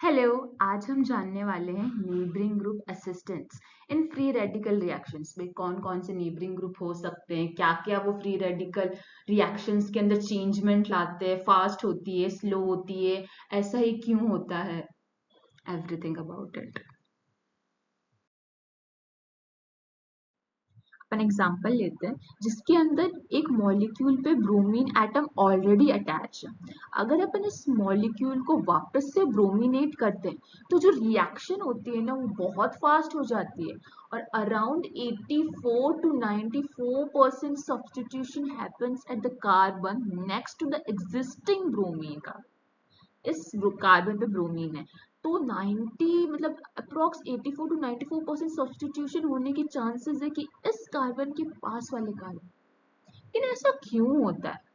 Hello. आज हम जानने वाले हैं neighbouring group assistants in free radical reactions में कौन कौन से नेबरिंग ग्रुप हो सकते हैं, क्या क्या वो फ्री रेडिकल रिएक्शंस के अंदर चेंजमेंट लाते हैं, फास्ट होती है, स्लो होती है, ऐसा ही क्यों होता है, everything about it. Upon example लेते हैं जिसके अंदर एक मॉलिक्यूल पे ब्रोमीन एटम ऑलरेडी अटैच है। अगर अपन इस मॉलिक्यूल को वापस से ब्रोमिनेट करते हैं तो जो रिएक्शन होती है ना वो बहुत फास्ट हो जाती है और around 84 to 94% substitution happens at the carbon next to the existing bromine का। इस कार्बन पे ब्रोमीन है तो 90 मतलब अप्रोक्स 84 to 94% सब्स्टिट्यूशन होने के चांसेस है कि इस कार्बन के पास वाले कार्बन। लेकिन ऐसा क्यों होता है?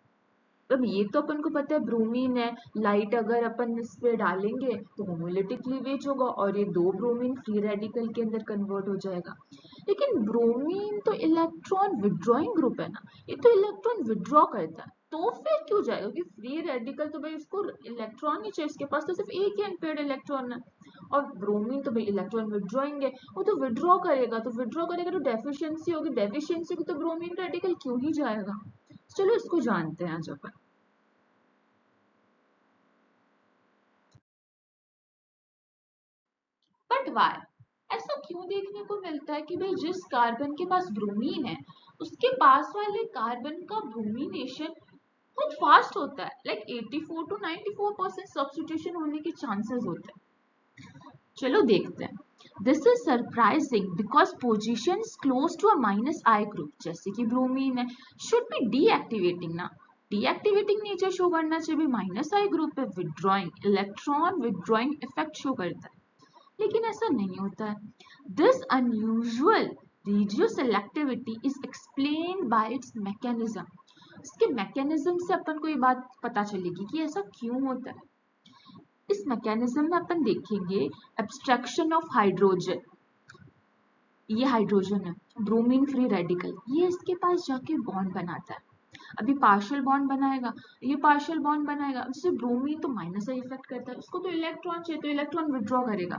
अब ये तो अपन को पता है ब्रोमीन है, लाइट अगर अपन इस पे डालेंगे तो होमोलिटिक क्लीवेज होगा और ये दो ब्रोमीन फ्री रेडिकल के अंदर कन्वर्ट हो जाएगा। लेकिन ब्रोमीन तो इलेक्ट्रॉन विड्रॉइंग ग्रुप है ना, ये तो इलेक्ट्रॉन विड्रॉ करता है, तो फिर क्यों जाएगा? क्योंकि फ्री रेडिकल तो भाई उसको इलेक्ट्रॉन ही चाहिए, इसके पास तो सिर्फ एक ही अनपेयर्ड इलेक्ट्रॉन है। और ब्रोमीन तो भाई इलेक्ट्रॉन विड्रॉइंग है, वो तो विड्रॉ करेगा तो डेफिशिएंसी होगी, डेफिशिएंसी होगी तो ब्रोमीन रेडिकल क्यों ही जाएगा। चलो इसको जानते हैं आज अपन। बट वाई, ऐसा क्यों देखने को मिलता है कि भाई जिस कार्बन के पास ब्रोमीन है उसके पास वाले कार्बन का ब्रोमिनेशन बहुत फास्ट होता है, लाइक 84 to 94% सब्स्टिट्यूशन होने के चांसेस होते हैं। चलो देखते हैं। This is surprising because position close to a minus I group जैसे कि ब्रोमीन है शुड बी डीएक्टिवेटिंग ना, डीएक्टिवेटिंग नेचर शो करना चाहिए, माइनस आई ग्रुप पे withdrawing electron withdrawing effect show करता है, लेकिन ऐसा नहीं होता है। This unusual regioselectivity is explained by its mechanism. इसके मैकेनिज्म से अपन को ये बात पता चलेगी कि ऐसा क्यों होता है। इस मैकेनिज्म में अपन देखेंगे एब्स्ट्रैक्शन ऑफ हाइड्रोजन। ये हाइड्रोजन है, ब्रोमीन फ्री रेडिकल, ये इसके पास जाके बॉन्ड बनाता है। अभी पार्शियल बॉन्ड बनाएगा, ये पार्शियल बॉन्ड बनाएगा, उससे ब्रोमीन तो माइनस का इफेक्ट करता है, उसको तो इलेक्ट्रॉन चाहिए तो इलेक्ट्रॉन विड्रॉ करेगा।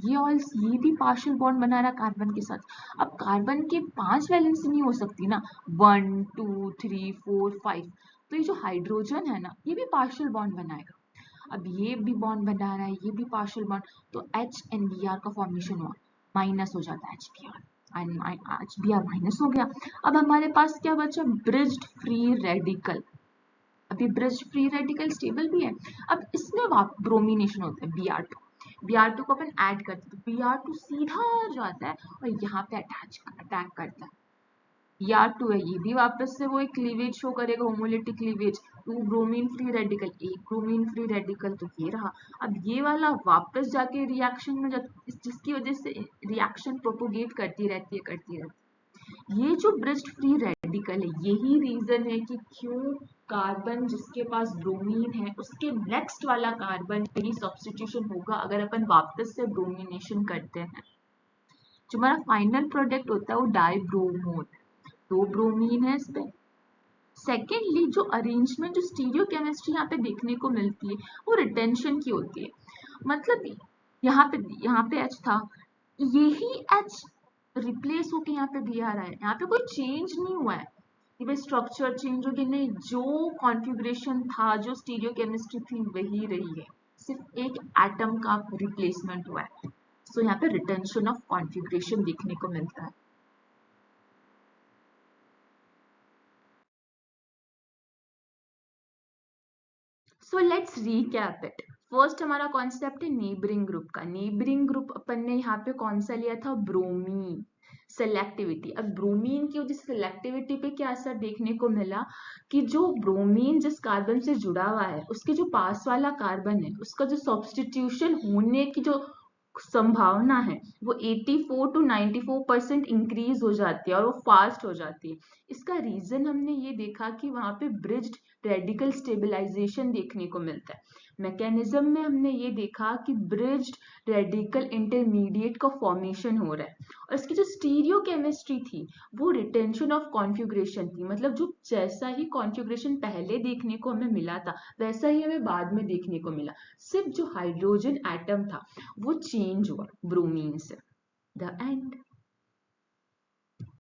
ये भी पार्शियल बॉन्ड बना रहा कार्बन के साथ। अब कार्बन के 5 वैलेंसी नहीं हो सकती ना, 1 2 3 4 5, तो ये जो हाइड्रोजन है ना ये भी पार्शियल बॉन्ड बनाएगा। अब ये भी बॉन्ड बना रहा है, ये भी पार्शियल बॉन्ड, तो एच एन बी आर का फॉर्मेशन हुआ, माइनस हो जाता है H B R, H B R minus हो गया। अब हमारे पास क्या बचा? Bridged free radical. अभी ब्रिज्ड फ्री रेडिकल स्टेबल भी है। अब इसमें ब्रोमिनेशन होता है Br2 को अपन ऐड करते हैं तो Br2 सीधा जाता है और यहाँ पे अटैक करता है। Br2 है, ये भी वापस से वो एक क्लीवेज शो करेगा, homolytic cleavage, two bromine free radical, एक ब्रोमीन फ्री रेडिकल, तो ये रहा। अब ये वाला वापस जाके रिएक्शन में जिसकी वजह से रिएक्शन प्रोपोगेट करती रहती है। ये जो ब्रिज्ड फ्री रेडिकल है यही रीजन है कि क्यों कार्बन जिसके पास ब्रोमीन है उसके नेक्स्ट वाला कार्बन पे ही सब्स्टिट्यूशन होगा अगर अपन वापस से ब्रोमिनेशन करते हैं। जो हमारा फाइनल प्रोडक्ट होता है वो डाइब्रोमो होता है, दो ब्रोमीन है इस पे। सेकेंडली जो अरेंजमेंट, जो स्टीरियो केमिस्ट्री यहाँ पे देखने को मिलती है वो रिटेंशन की होती है। मतलब यहाँ पे H था, यही H रिप्लेस होके यहाँ पे भी आ रहा है, यहाँ पे कोई चेंज नहीं हुआ है कि भाई स्ट्रक्चर चेंज हो गया, नहीं, जो कॉन्फ़िगरेशन था, जो स्टीरियो केमिस्ट्री थी वही रही है, सिर्फ एक एटम का रिप्लेसमेंट हुआ है। सो यहाँ पे रिटेंशन ऑफ कॉन्फ़िगरेशन देखने को मिलता है। So let's recap it. First हमारा कॉन्सेप्ट है नेबरिंग ग्रुप का। नेबरिंग ग्रुप अपन ने यहाँ पे कौन सा लिया था? ब्रोमीन। सेलेक्टिविटी, अब ब्रोमीन की वजह से सेलेक्टिविटी पे क्या असर देखने को मिला कि जो ब्रोमीन जिस कार्बन से जुड़ा हुआ है उसके जो पास वाला कार्बन है उसका जो सब्स्टिट्यूशन होने की जो संभावना है वो 84 to 94% इंक्रीज हो जाती है और वो फास्ट हो जाती है। इसका रीजन हमने ये देखा कि वहां पे ब्रिज्ड रेडिकल स्टेबलाइजेशन देखने को मिलता है। मैकेनिज्म में हमने ये देखा कि ब्रिज्ड रेडिकल इंटरमीडिएट का फॉर्मेशन हो रहा है, और इसकी जो स्टीरियो केमिस्ट्री थी वो रिटेंशन ऑफ कॉन्फ़िगरेशन थी, मतलब जो जैसा ही कॉन्फ़िगरेशन पहले देखने को हमें मिला था वैसा ही हमें बाद में देखने को मिला, सिर्फ जो हाइड्रोजन एटम था वो चेंज हुआ ब्रोमीन से। The end.